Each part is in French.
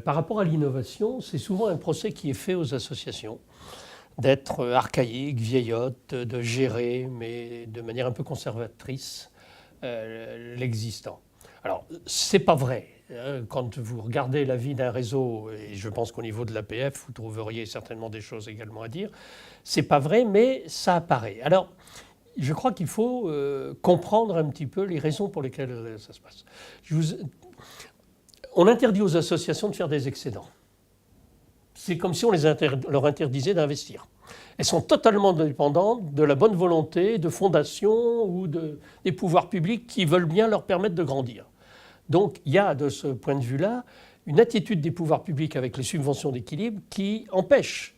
Par rapport à l'innovation, c'est souvent un procès qui est fait aux associations, d'être archaïque, vieillotte, de gérer, mais de manière un peu conservatrice, l'existant. Alors, c'est pas vrai. Quand vous regardez la vie d'un réseau, et je pense qu'au niveau de l'APF, vous trouveriez certainement des choses également à dire, c'est pas vrai, mais ça apparaît. Alors, je crois qu'il faut comprendre un petit peu les raisons pour lesquelles ça se passe. On interdit aux associations de faire des excédents. C'est comme si on leur interdisait d'investir. Elles sont totalement dépendantes de la bonne volonté de fondations ou des pouvoirs publics qui veulent bien leur permettre de grandir. Donc il y a de ce point de vue-là une attitude des pouvoirs publics avec les subventions d'équilibre qui empêche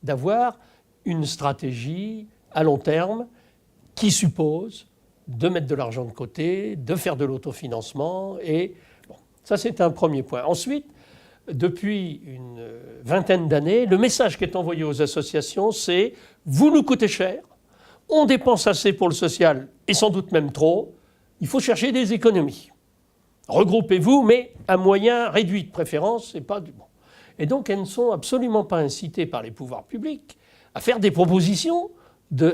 d'avoir une stratégie à long terme qui suppose de mettre de l'argent de côté, de faire de l'autofinancement. Et bon, ça, c'est un premier point. Ensuite, depuis une vingtaine d'années, le message qui est envoyé aux associations, c'est « vous nous coûtez cher, on dépense assez pour le social et sans doute même trop, il faut chercher des économies. Regroupez-vous, mais à moyens réduits de préférence, c'est pas du bon. » Et donc, elles ne sont absolument pas incitées par les pouvoirs publics à faire des propositions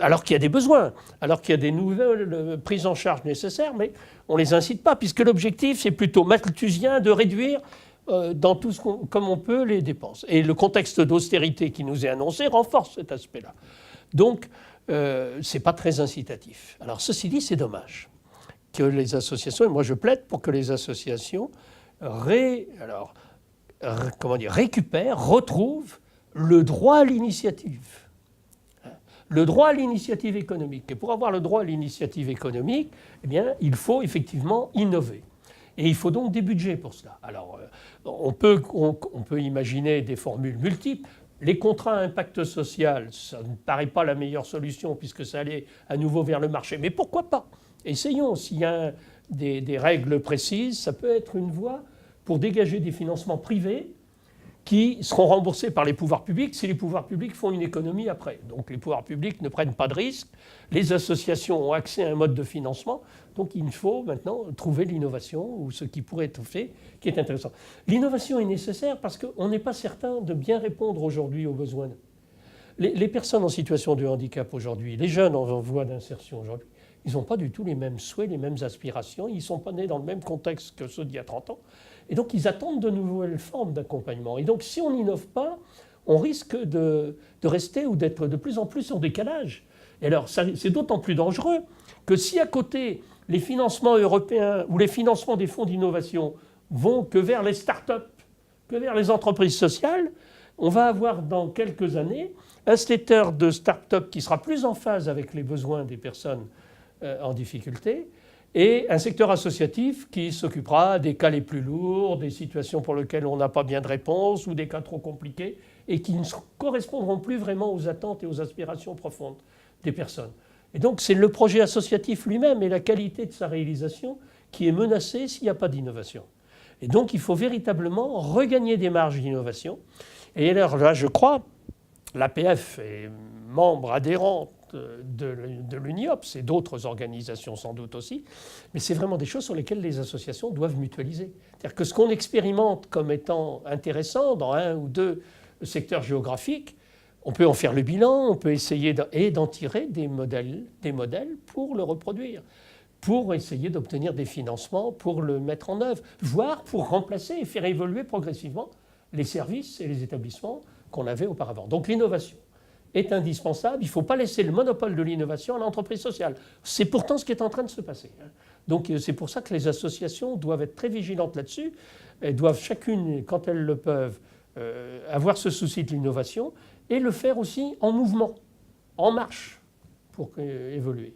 alors qu'il y a des besoins, alors qu'il y a des nouvelles prises en charge nécessaires, mais on ne les incite pas, puisque l'objectif, c'est plutôt malthusien de réduire dans tout comme on peut les dépenses. Et le contexte d'austérité qui nous est annoncé renforce cet aspect-là. Donc, ce n'est pas très incitatif. Alors, ceci dit, c'est dommage que les associations, et moi je plaide pour que les associations récupèrent, retrouvent le droit à l'initiative. Le droit à l'initiative économique. Et pour avoir le droit à l'initiative économique, eh bien, il faut effectivement innover. Et il faut donc des budgets pour cela. Alors, on peut imaginer des formules multiples. Les contrats à impact social, ça ne paraît pas la meilleure solution puisque ça allait à nouveau vers le marché. Mais pourquoi pas? Essayons. S'il y a des règles précises, ça peut être une voie pour dégager des financements privés qui seront remboursés par les pouvoirs publics si les pouvoirs publics font une économie après. Donc les pouvoirs publics ne prennent pas de risques, les associations ont accès à un mode de financement, donc il faut maintenant trouver l'innovation ou ce qui pourrait être fait, qui est intéressant. L'innovation est nécessaire parce qu'on n'est pas certain de bien répondre aujourd'hui aux besoins. Les personnes en situation de handicap aujourd'hui, les jeunes en voie d'insertion aujourd'hui, ils n'ont pas du tout les mêmes souhaits, les mêmes aspirations, ils ne sont pas nés dans le même contexte que ceux d'il y a 30 ans. Et donc, ils attendent de nouvelles formes d'accompagnement. Et donc, si on n'innove pas, on risque de rester ou d'être de plus en plus en décalage. Et alors, c'est d'autant plus dangereux que si à côté, les financements européens ou les financements des fonds d'innovation vont que vers les start-up, que vers les entreprises sociales, on va avoir dans quelques années un secteur de start-up qui sera plus en phase avec les besoins des personnes en difficulté, et un secteur associatif qui s'occupera des cas les plus lourds, des situations pour lesquelles on n'a pas bien de réponse ou des cas trop compliqués et qui ne correspondront plus vraiment aux attentes et aux aspirations profondes des personnes. Et donc c'est le projet associatif lui-même et la qualité de sa réalisation qui est menacée s'il n'y a pas d'innovation. Et donc il faut véritablement regagner des marges d'innovation. Et alors là, je crois, l'APF est membre adhérente de l'UNIOPS et d'autres organisations sans doute aussi, mais c'est vraiment des choses sur lesquelles les associations doivent mutualiser. C'est-à-dire que ce qu'on expérimente comme étant intéressant dans un ou deux secteurs géographiques, on peut en faire le bilan, on peut essayer d'en tirer des modèles pour le reproduire, pour essayer d'obtenir des financements, pour le mettre en œuvre, voire pour remplacer et faire évoluer progressivement les services et les établissements qu'on avait auparavant. Donc l'innovation est indispensable. Il ne faut pas laisser le monopole de l'innovation à l'entreprise sociale. C'est pourtant ce qui est en train de se passer. Donc c'est pour ça que les associations doivent être très vigilantes là-dessus. Elles doivent chacune, quand elles le peuvent, avoir ce souci de l'innovation et le faire aussi en mouvement, en marche, pour évoluer.